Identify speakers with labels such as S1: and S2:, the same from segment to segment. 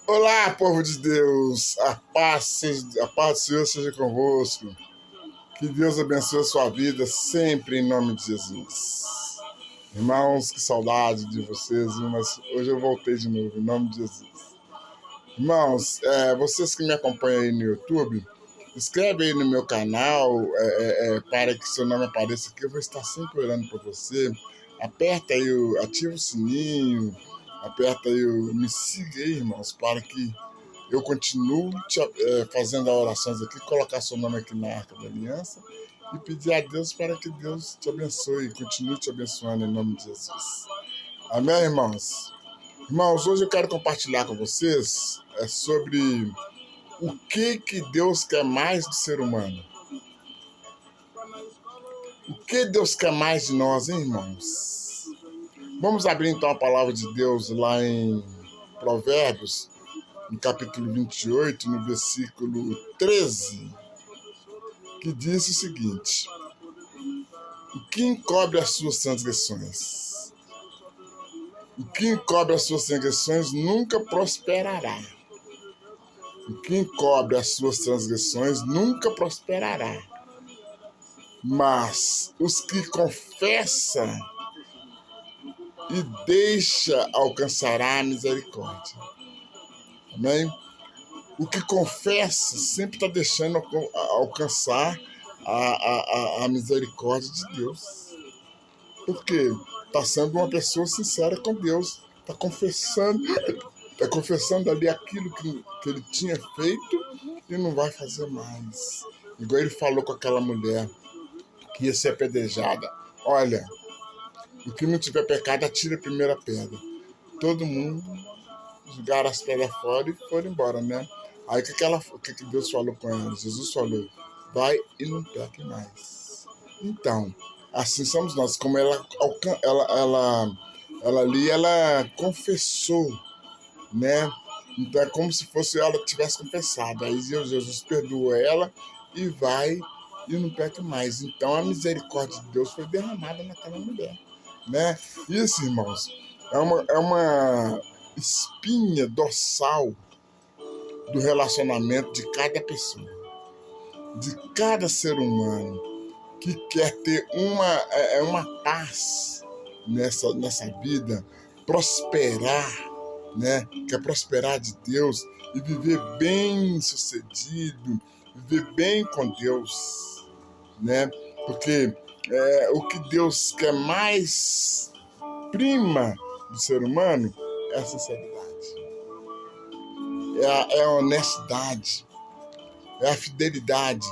S1: Olá, povo de Deus, a paz do Senhor seja convosco. Que Deus abençoe a sua vida sempre em nome de Jesus. Irmãos, que saudade de vocês, mas hoje eu voltei de novo em nome de Jesus. Irmãos, vocês que me acompanham aí no YouTube, inscreve aí no meu canal para que seu nome apareça aqui. Eu vou estar sempre orando por você. Aperta aí, ativa o sininho, aperta aí me siga aí, irmãos, para que eu continuo fazendo orações aqui, colocar seu nome aqui na Arca da Aliança e pedir a Deus para que Deus te abençoe e continue te abençoando em nome de Jesus. Amém, irmãos? Irmãos, hoje eu quero compartilhar com vocês sobre o que Deus quer mais do ser humano. O que Deus quer mais de nós, hein, irmãos? Vamos abrir então a palavra de Deus lá em Provérbios, no capítulo 28, no versículo 13, que diz o seguinte: o que encobre as suas transgressões? O que encobre as suas transgressões nunca prosperará. O que encobre as suas transgressões nunca prosperará. Mas os que confessam e deixa alcançará a misericórdia. Amém? O que confessa sempre está deixando alcançar a misericórdia de Deus. Por quê? Está sendo uma pessoa sincera com Deus. Está confessando ali aquilo que ele tinha feito e não vai fazer mais. Igual ele falou com aquela mulher que ia ser apedrejada. Olha, o que não tiver pecado, atira a primeira pedra. Todo mundo jogaram as pedras fora e foram embora, né? Aí o que Deus falou com ela? Jesus falou: vai e não peque mais. Então, assim somos nós. Como ela ali, ela confessou, né? Então é como se fosse ela que tivesse confessado. Aí Jesus perdoa ela e vai e não peca mais. Então a misericórdia de Deus foi derramada naquela mulher, né? Isso, irmãos, é uma espinha dorsal do relacionamento de cada pessoa, de cada ser humano que quer ter uma paz nessa vida, prosperar, né? Quer prosperar de Deus e viver bem sucedido, viver bem com Deus, né? Porque o que Deus quer mais prima do ser humano é a sinceridade, é a honestidade, é a fidelidade.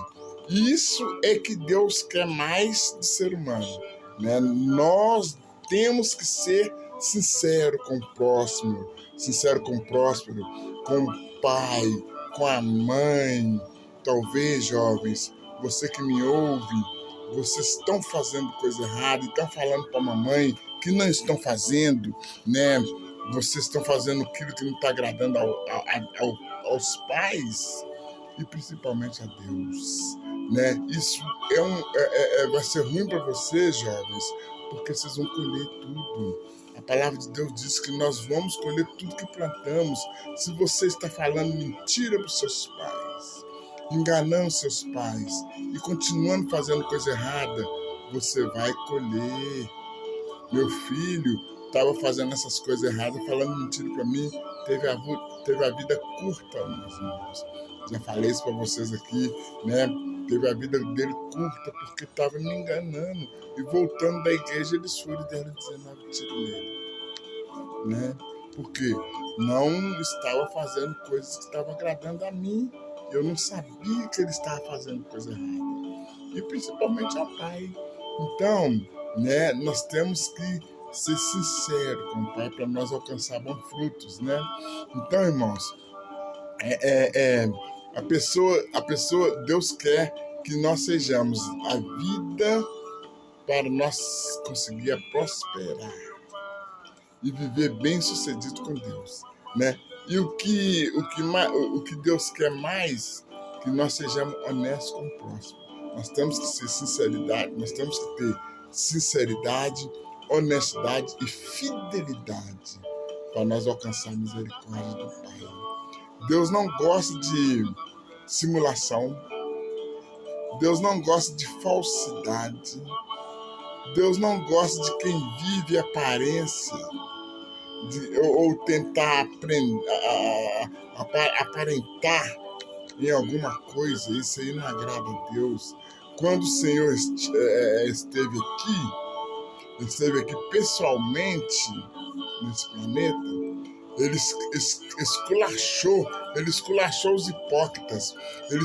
S1: Isso é que Deus quer mais do ser humano, né? Nós temos que ser sincero com o próximo, com o pai, com a mãe. Talvez, jovens, você que me ouve, vocês estão fazendo coisa errada e estão falando para a mamãe que não estão fazendo, né? Vocês estão fazendo aquilo que não está agradando aos pais e principalmente a Deus, né? Isso vai ser ruim para vocês, jovens, porque vocês vão colher tudo. A palavra de Deus diz que nós vamos colher tudo que plantamos. Se você está falando mentira para os seus pais, enganando seus pais e continuando fazendo coisa errada, você vai colher. Meu filho estava fazendo essas coisas erradas, falando mentira para mim, teve a vida curta, meus irmãos. Já falei isso para vocês aqui, né? Teve a vida dele curta porque estava me enganando. E voltando da igreja, eles foram e deram 19 tiros nele, né? Porque não estava fazendo coisas que estavam agradando a mim. Eu não sabia que ele estava fazendo coisa errada. E principalmente ao pai. Então, né, nós temos que ser sinceros com o pai para nós alcançar bons frutos, né? Então, irmãos, a pessoa, Deus quer que nós sejamos a vida para nós conseguir prosperar e viver bem sucedido com Deus, né? E o que Deus quer mais, que nós sejamos honestos com o próximo. Nós temos que ter sinceridade, honestidade e fidelidade. para nós alcançar a misericórdia do Pai. Deus não gosta de simulação. Deus não gosta de falsidade. Deus não gosta de quem vive aparência ou tentar aparentar em alguma coisa. Isso aí não agrada a Deus. Quando o Senhor esteve aqui pessoalmente nesse planeta, ele esculachou os hipócritas. Ele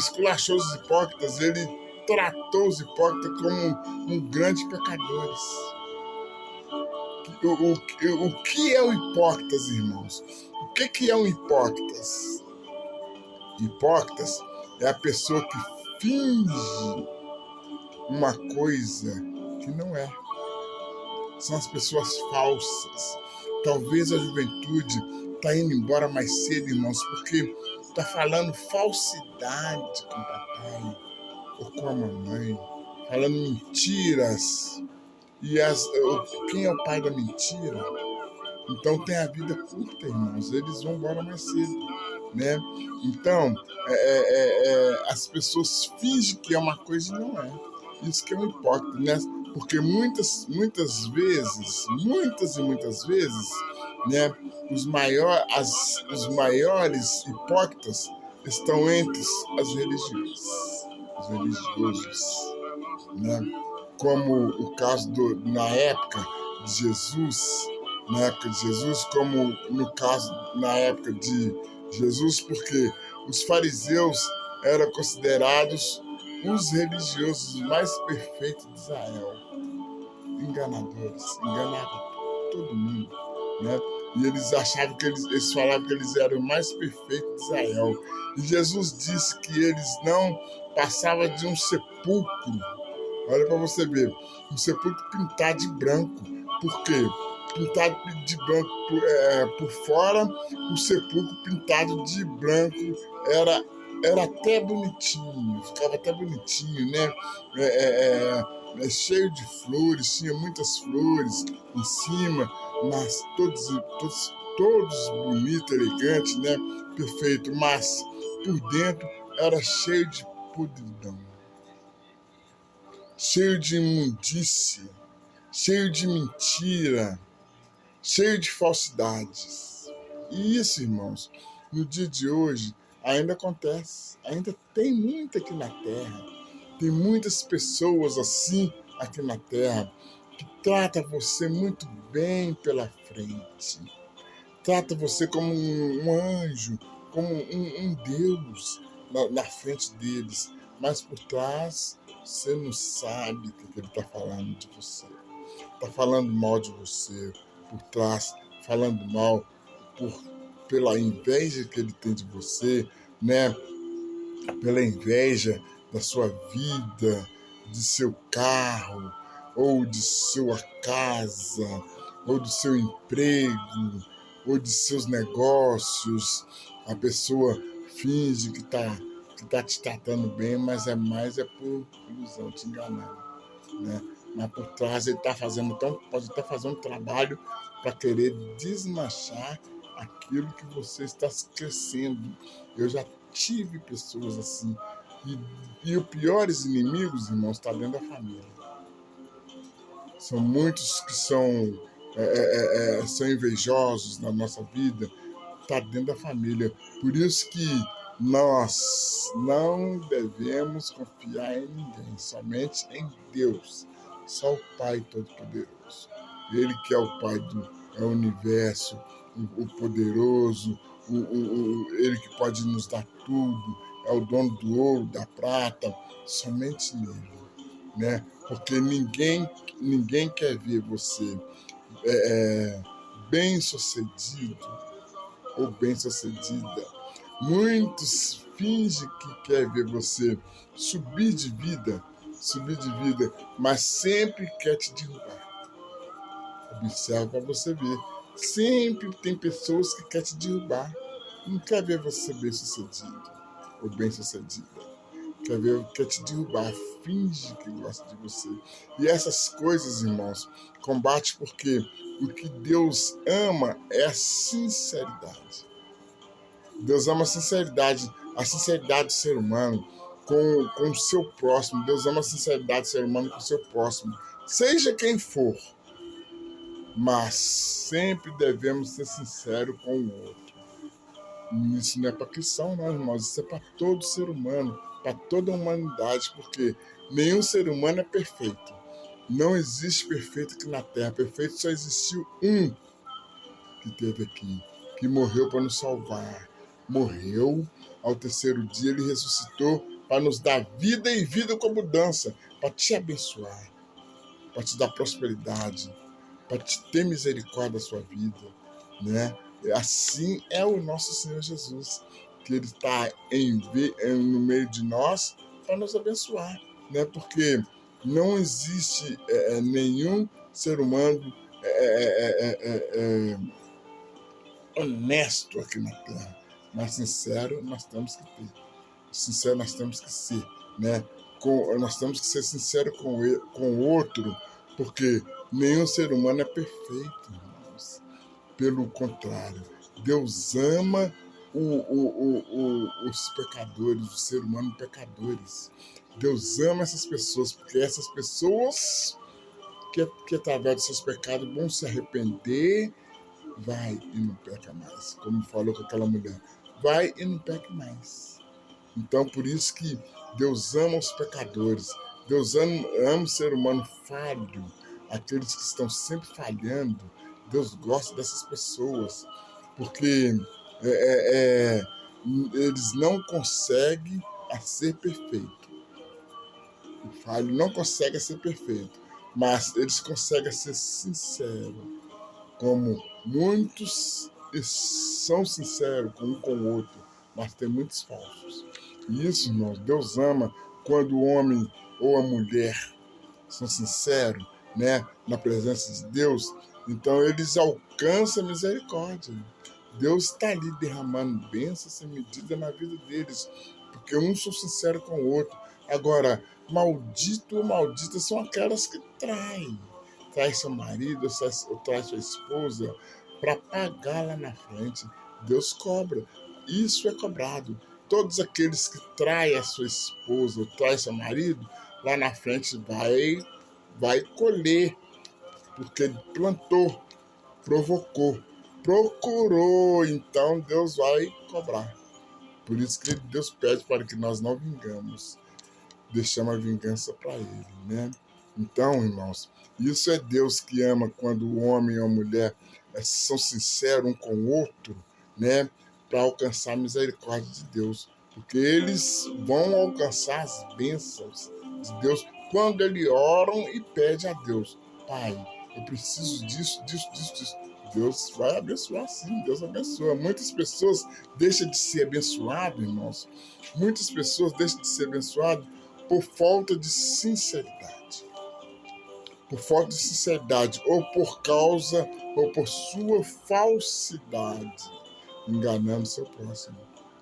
S1: tratou os hipócritas como grandes pecadores. O que é o hipócritas, irmãos? O que é um hipócritas? Hipócritas é a pessoa que finge uma coisa que não é. São as pessoas falsas. Talvez a juventude está indo embora mais cedo, irmãos, porque está falando falsidade com o papai ou com a mamãe, falando mentiras. E quem é o pai da mentira? Então tem a vida curta, irmãos. Eles vão embora mais cedo, né? Então, as pessoas fingem que é uma coisa e não é. Isso que é um hipócrita, né? Porque muitas vezes, né, os maiores hipócritas estão entre os religiosos, né? Como o caso na época de Jesus, como no caso na época de Jesus, porque os fariseus eram considerados os religiosos mais perfeitos de Israel. Enganadores, enganavam todo mundo, né? E eles achavam eles falavam que eles eram o mais perfeitos de Israel. E Jesus disse que eles não passavam de um sepulcro. Olha para você ver, um sepulcro pintado de branco. Por quê? Pintado de branco por fora, o sepulcro pintado de branco era até bonitinho, ficava até bonitinho, né? Cheio de flores, tinha muitas flores em cima, mas todos bonitos, elegantes, né? Perfeito, mas por dentro era cheio de podridão, cheio de imundície, cheio de mentira, cheio de falsidades. E isso, irmãos, no dia de hoje ainda acontece, ainda tem muito aqui na Terra, tem muitas pessoas assim aqui na Terra que trata você muito bem pela frente, trata você como um anjo, como um Deus na frente deles, mas por trás você não sabe o que ele está falando de você, está falando mal de você por trás, falando mal pela inveja que ele tem de você, né? Pela inveja da sua vida, de seu carro, ou de sua casa, ou do seu emprego, ou de seus negócios. A pessoa finge que tá te tratando bem, mas por ilusão, te enganando, né? Mas por trás ele pode estar fazendo um trabalho para querer desmanchar aquilo que você está crescendo. Eu já tive pessoas assim. E os piores inimigos, irmãos, está dentro da família. São muitos que são invejosos na nossa vida, está dentro da família. Por isso que nós não devemos confiar em ninguém, somente em Deus. Só o Pai Todo-Poderoso. Ele que é o Pai do universo, o poderoso, ele que pode nos dar tudo, é o dono do ouro, da prata, somente nele, né? Porque ninguém quer ver você bem-sucedido ou bem-sucedida. Muitos fingem que quer ver você subir de vida, mas sempre quer te derrubar. Observe para você ver. Sempre tem pessoas que querem te derrubar. Não quer ver você bem-sucedido ou bem-sucedida. Quer te derrubar, finge que gosta de você. E essas coisas, irmãos, combate porque O que Deus ama é a sinceridade. Deus ama a sinceridade do ser humano com o seu próximo. Deus ama a sinceridade do ser humano com o seu próximo. Seja quem for, mas sempre devemos ser sinceros com o outro. Isso não é para cristão, não, irmãos. Isso é para todo ser humano, para toda a humanidade, porque nenhum ser humano é perfeito. Não existe perfeito aqui na Terra. Perfeito só existiu um que teve aqui, que morreu para nos salvar. Morreu, ao terceiro dia ele ressuscitou para nos dar vida e vida com abundância, para te abençoar, para te dar prosperidade, para te ter misericórdia da sua vida, né? Assim é o nosso Senhor Jesus, que Ele está no meio de nós para nos abençoar, né? Porque não existe nenhum ser humano honesto aqui na Terra, mas sincero nós temos que ter, sincero nós temos que ser, né? Nós temos que ser sinceros com o outro, porque nenhum ser humano é perfeito, irmãos. Pelo contrário, Deus ama os pecadores, o ser humano pecadores. Deus ama essas pessoas, porque essas pessoas que através dos seus pecados vão se arrepender, vai e não peca mais. Como falou com aquela mulher, vai e não peca mais. Então, por isso que Deus ama os pecadores. Deus ama o ser humano falho, aqueles que estão sempre falhando. Deus gosta dessas pessoas, porque eles não conseguem ser perfeitos. O falho não consegue ser perfeito, mas eles conseguem ser sinceros, como muitos são sinceros um com o outro, mas tem muitos falsos. E isso, irmãos, Deus ama quando o homem ou a mulher são sinceros, né, na presença de Deus. Então eles alcançam a misericórdia. Deus está ali derramando bênçãos sem medida na vida deles, porque um são sinceros com o outro. Agora, maldito ou maldita são aquelas que traem. Trai seu marido ou trai sua esposa para pagar lá na frente. Deus cobra. Isso é cobrado. Todos aqueles que traem a sua esposa ou traem seu marido, lá na frente vai colher, porque ele plantou, provocou, procurou, então Deus vai cobrar. Por isso que Deus pede para que nós não vingamos, deixamos a vingança para Ele, né? Então, irmãos, isso é Deus que ama quando o homem ou a mulher são sinceros um com o outro, né? Para alcançar a misericórdia de Deus. Porque eles vão alcançar as bênçãos de Deus quando eles oram e pedem a Deus: Pai, eu preciso disso. Deus vai abençoar sim, Deus abençoa. Muitas pessoas deixam de ser abençoadas, irmãos. Muitas pessoas deixam de ser abençoadas por falta de sinceridade. Por falta de sinceridade, ou por sua falsidade, enganando seu próximo,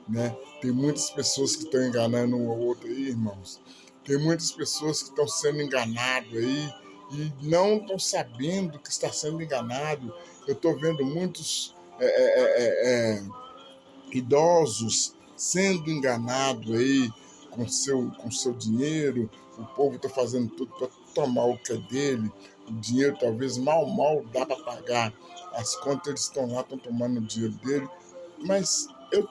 S1: né? Tem muitas pessoas que estão enganando um ao outro aí, irmãos. Tem muitas pessoas que estão sendo enganadas aí e não estão sabendo que está sendo enganado. Eu estou vendo muitos idosos sendo enganados aí com seu dinheiro. O povo está fazendo tudo para tomar o que é dele. O dinheiro talvez mal dá para pagar as contas, eles estão lá, estão tomando o dinheiro dele. Mas eu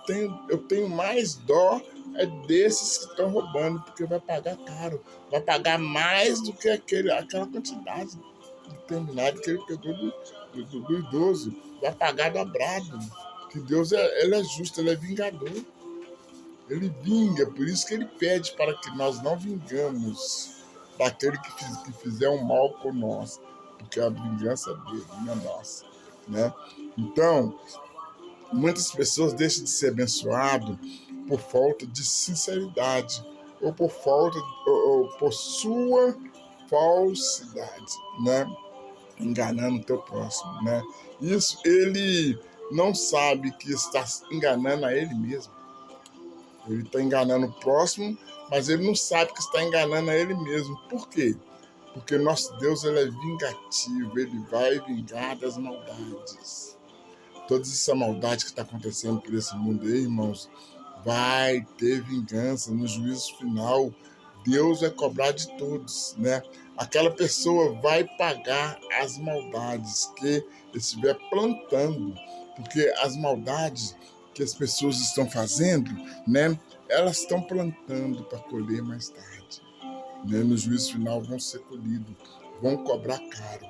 S1: tenho mais dó desses que estão roubando, porque vai pagar caro, vai pagar mais do que aquela quantidade determinada que ele pegou do idoso, vai pagar dobrado. Que Deus ele é justo, ele é vingador. Ele vinga, por isso que ele pede para que nós não vingamos daquele que fizer um mal por nós, porque a vingança dele não é nossa, né? Então, muitas pessoas deixam de ser abençoadas por falta de sinceridade ou por sua falsidade, né? Enganando o teu próximo, né? Isso ele não sabe que está enganando a ele mesmo. Ele está enganando o próximo, mas ele não sabe que está enganando a ele mesmo. Por quê? porque nosso Deus ele é vingativo, ele vai vingar das maldades. Toda essa maldade que está acontecendo por esse mundo aí, irmãos, vai ter vingança no juízo final. Deus vai cobrar de todos, né? Aquela pessoa vai pagar as maldades que estiver plantando, porque as maldades que as pessoas estão fazendo, né? Elas estão plantando para colher mais tarde, né? No juízo final vão ser colhidos, vão cobrar caro.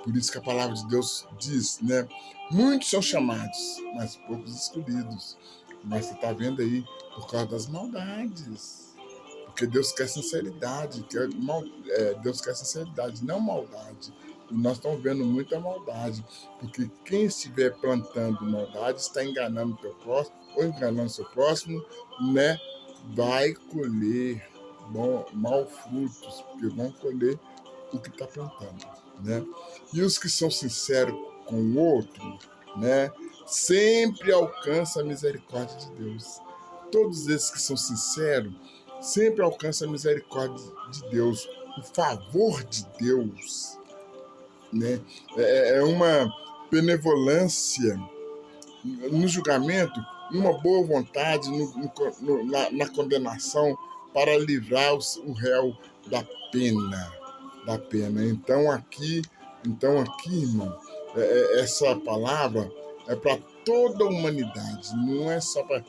S1: Por isso que a palavra de Deus diz, né? Muitos são chamados, mas poucos escolhidos. Mas você está vendo aí, por causa das maldades. Porque Deus quer sinceridade, Deus quer sinceridade, não maldade. E nós estamos vendo muita maldade, porque quem estiver plantando maldade está enganando o seu próximo, ou enganando o seu próximo, né? Vai colher maus frutos, porque vão colher o que está plantando, né? E os que são sinceros com o outro, né? Sempre alcançam a misericórdia de Deus. Todos esses que são sinceros sempre alcançam a misericórdia de Deus, o favor de Deus, né? É uma benevolência no julgamento, uma boa vontade na condenação para livrar o réu da pena. Então aqui, irmão, essa palavra é para toda a humanidade, não é só para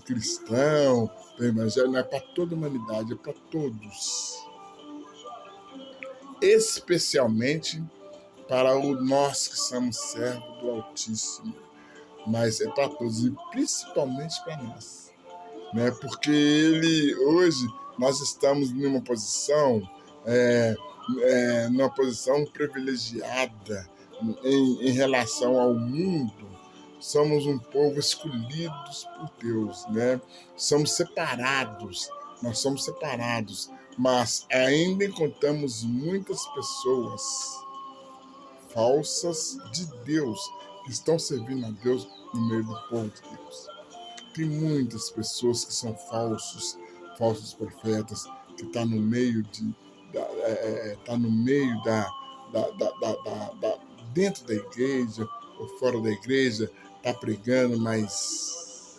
S1: cristão, para evangelho, não é para toda a humanidade, é para todos. Especialmente para nós que somos servos do Altíssimo, mas é para todos e principalmente para nós, né? Porque hoje nós estamos numa posição numa posição privilegiada em relação ao mundo. Somos um povo escolhidos por Deus, né? Nós somos separados, mas ainda encontramos muitas pessoas falsas de Deus que estão servindo a Deus no meio do povo de Deus. Tem muitas pessoas que são falsos profetas, que estão no meio dentro da igreja ou fora da igreja, está pregando, mas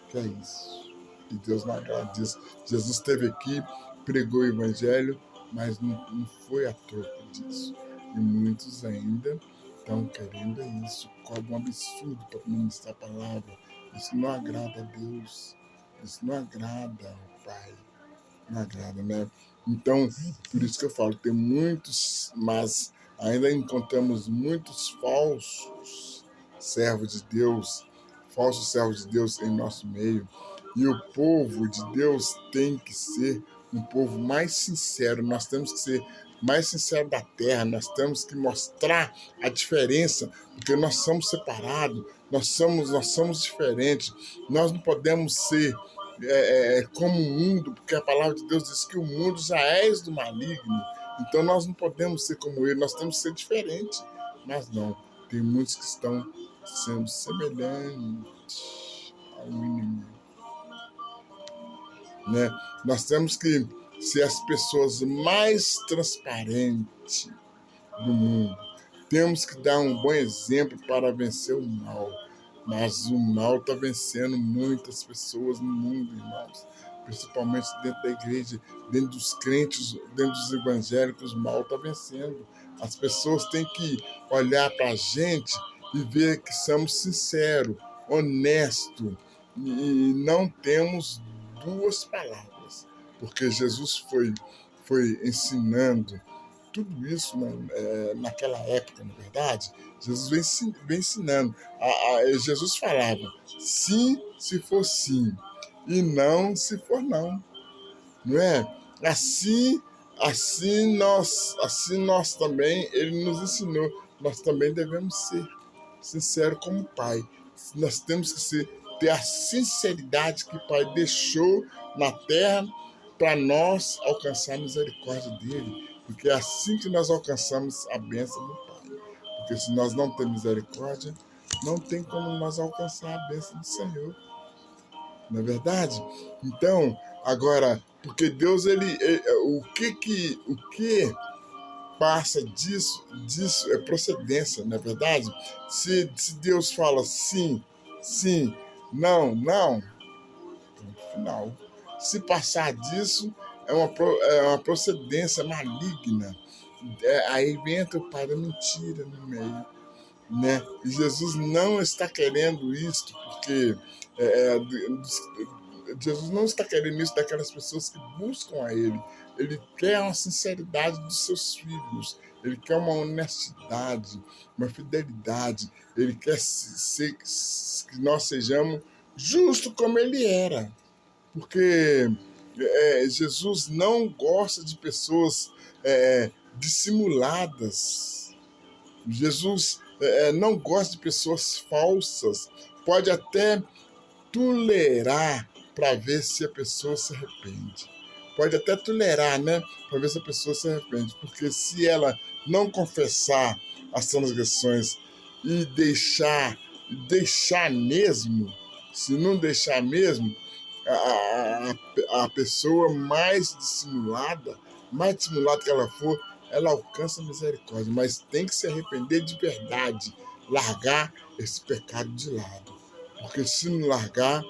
S1: que é isso? E Deus não agrada disso. Jesus esteve aqui, pregou o evangelho, mas não foi a troco disso. E muitos ainda estão querendo isso, cobram um absurdo para ministrar a palavra. Isso não agrada a Deus, isso não agrada ao Pai, não agrada, né? Então, por isso que eu falo, tem muitos, mas ainda encontramos muitos falsos servos de Deus em nosso meio. E o povo de Deus tem que ser um povo mais sincero, nós temos que ser mais sinceros da terra, nós temos que mostrar a diferença, porque nós somos separados, nós somos diferentes, nós não podemos ser como o mundo, porque a palavra de Deus diz que o mundo já é do maligno, então nós não podemos ser como ele, nós temos que ser diferentes, mas não, tem muitos que estão sendo semelhantes ao inimigo, né? Nós temos que ser as pessoas mais transparentes do mundo. Temos que dar um bom exemplo para vencer o mal. Mas o mal está vencendo muitas pessoas no mundo, irmãos. Principalmente dentro da igreja, dentro dos crentes, dentro dos evangélicos, o mal está vencendo. As pessoas têm que olhar para a gente e ver que somos sinceros, honestos e não temos duas palavras. Porque Jesus foi ensinando tudo isso naquela época, na verdade. Jesus vem ensinando. Jesus falava sim se for sim e não se for não. Não é? Assim nós também, ele nos ensinou. Nós também devemos ser sinceros como o Pai. Nós temos que ter a sinceridade que o Pai deixou na terra para nós alcançar a misericórdia dele. Porque é assim que nós alcançamos a bênção do Pai. Porque se nós não temos misericórdia, não tem como nós alcançar a bênção do Senhor. Não é verdade? Então, agora, porque Deus, o que passa disso é procedência, não é verdade? Se Deus fala sim, sim, não, não, ponto final. Se passar disso, é uma procedência maligna. Aí entra o pai da mentira no meio, né? E Jesus não está querendo isso, porque Jesus não está querendo isso daquelas pessoas que buscam a Ele. Ele quer uma sinceridade dos seus filhos. Ele quer uma honestidade, uma fidelidade. Ele quer que nós sejamos justos como Ele era. Porque Jesus não gosta de pessoas dissimuladas. Jesus não gosta de pessoas falsas. Pode até tolerar para ver se a pessoa se arrepende. Pode até tolerar, né? Para ver se a pessoa se arrepende. Porque se ela não confessar as transgressões e deixar mesmo, se não deixar mesmo, a pessoa mais dissimulada que ela for, ela alcança a misericórdia, mas tem que se arrepender de verdade, largar esse pecado de lado, porque se não largar,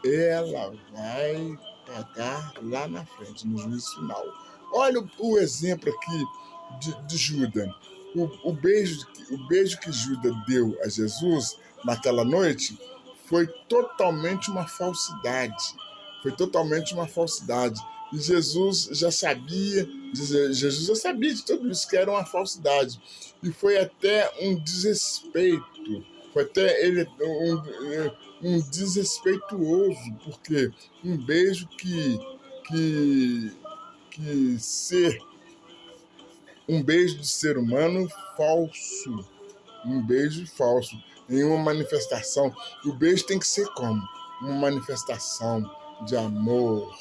S1: ela vai pagar lá na frente, no juízo final. Olha o exemplo aqui de Judas. O beijo que Judas deu a Jesus naquela noite foi totalmente uma falsidade. Foi totalmente uma falsidade. E Jesus já sabia de tudo isso, que era uma falsidade. E foi até um desrespeito. Foi até um desrespeituoso, porque um beijo que ser um beijo de ser humano falso, um beijo falso, em uma manifestação. O beijo tem que ser como? Uma manifestação de amor,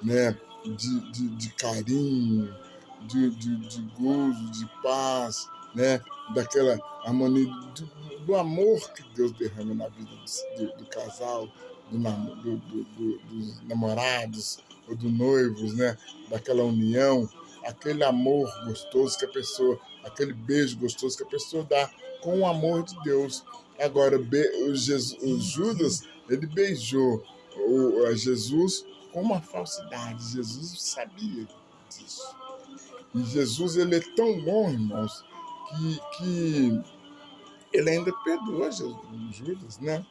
S1: né? de carinho, de gozo, de paz, né? Daquela harmonia, do amor que Deus derrama na vida do casal, dos namorados ou dos noivos, né? Daquela união, aquele amor gostoso que a pessoa, aquele beijo gostoso que a pessoa dá com o amor de Deus. Agora, o Judas, ele beijou a Jesus com uma falsidade. Jesus sabia disso. E Jesus, ele é tão bom, irmãos, que ele ainda perdoa Judas, né?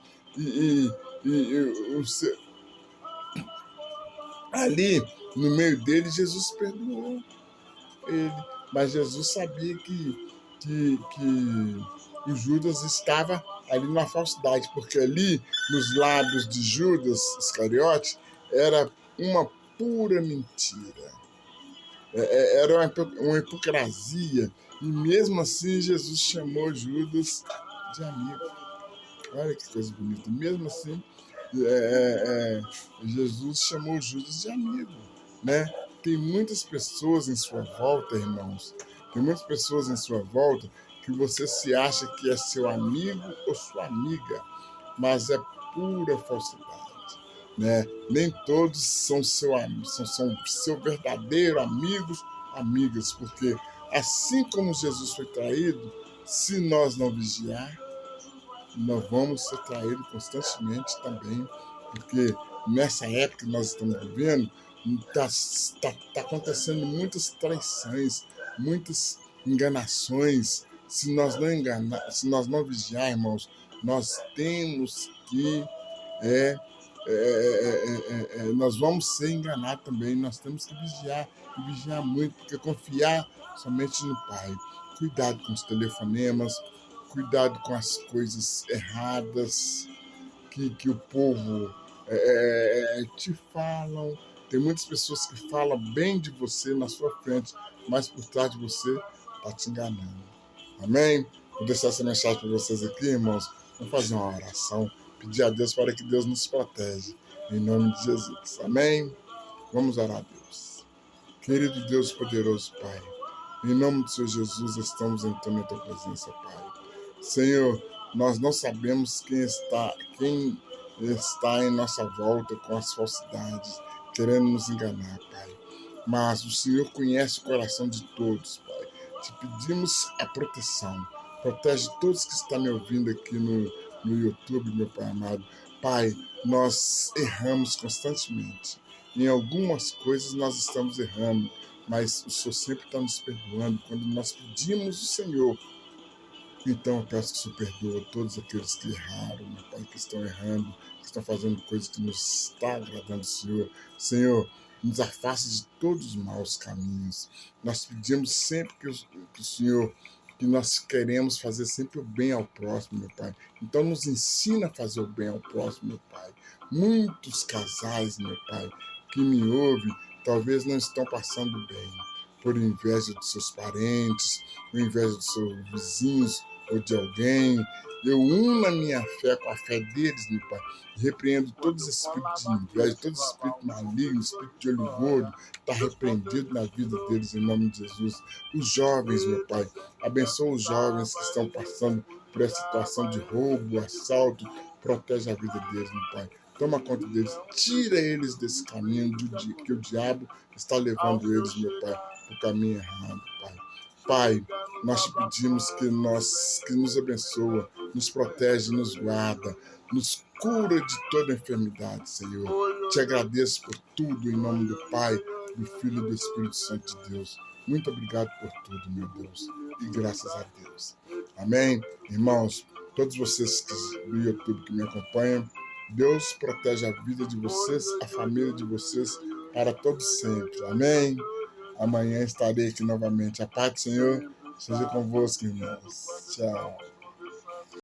S1: Ali, no meio dele, Jesus perdoou ele. Mas Jesus sabia que o Judas estava ali na falsidade, porque ali, nos lábios de Judas Iscariote, era uma pura mentira. Era uma hipocrisia. E mesmo assim, Jesus chamou Judas de amigo. Olha que coisa bonita. Mesmo assim, Jesus chamou Judas de amigo, né? Tem muitas pessoas em sua volta, irmãos. Tem muitas pessoas em sua volta que você se acha que é seu amigo ou sua amiga, mas é pura falsidade, né? Nem todos são seu verdadeiro amigas, porque assim como Jesus foi traído, se nós não vigiar, nós vamos ser traídos constantemente também, porque nessa época que nós estamos vivendo, está acontecendo muitas traições, muitas enganações. Se nós não vigiar, irmãos, nós temos que nós vamos ser enganados também. Nós temos que vigiar e vigiar muito, porque confiar somente no Pai. Cuidado com os telefonemas, cuidado com as coisas erradas que o povo te falam. Tem muitas pessoas que falam bem de você na sua frente, mas por trás de você está te enganando. Amém? Vou deixar essa mensagem para vocês aqui, irmãos. Vamos fazer uma oração, pedir a Deus para que Deus nos proteja. Em nome de Jesus. Amém? Vamos orar a Deus. Querido Deus poderoso, Pai, em nome do Senhor Jesus, estamos entrando na Tua presença, Pai. Senhor, nós não sabemos quem está em nossa volta com as falsidades, querendo nos enganar, Pai. Mas o Senhor conhece o coração de todos, Pai. te pedimos a proteção. Protege todos que estão me ouvindo aqui no YouTube, meu Pai amado. Pai, nós erramos constantemente. Em algumas coisas nós estamos errando, mas o Senhor sempre está nos perdoando. Quando nós pedimos o Senhor, então eu peço que o Senhor perdoa todos aqueles que erraram, meu Pai, que estão errando, que estão fazendo coisas que não está agradando o Senhor. Senhor, nos afaste de todos os maus caminhos. Nós pedimos sempre que o Senhor, que nós queremos fazer sempre o bem ao próximo, meu Pai. Então nos ensina a fazer o bem ao próximo, meu Pai. Muitos casais, meu Pai, que me ouvem, talvez não estão passando bem, por inveja dos seus parentes, por inveja dos seus vizinhos, ou de alguém. Eu uno a minha fé com a fé deles, meu Pai. Repreendo todos os espíritos de inveja, todos os espíritos malignos, espírito de olho gordo, está repreendido na vida deles, em nome de Jesus. Os jovens, meu Pai, abençoa os jovens que estão passando por essa situação de roubo, assalto, protege a vida deles, meu Pai. Toma conta deles, tira eles desse caminho que o diabo está levando eles, meu Pai, para o caminho errado, Pai. Pai, nós te pedimos que nos abençoa, nos protege, nos guarda, nos cura de toda enfermidade, Senhor. Te agradeço por tudo, em nome do Pai, do Filho e do Espírito Santo de Deus. Muito obrigado por tudo, meu Deus, e graças a Deus. Amém? Irmãos, todos vocês do YouTube que me acompanham, Deus protege a vida de vocês, a família de vocês, para todos sempre. Amém? Amanhã estarei aqui novamente. A paz do Senhor seja convosco, irmãos. Tchau.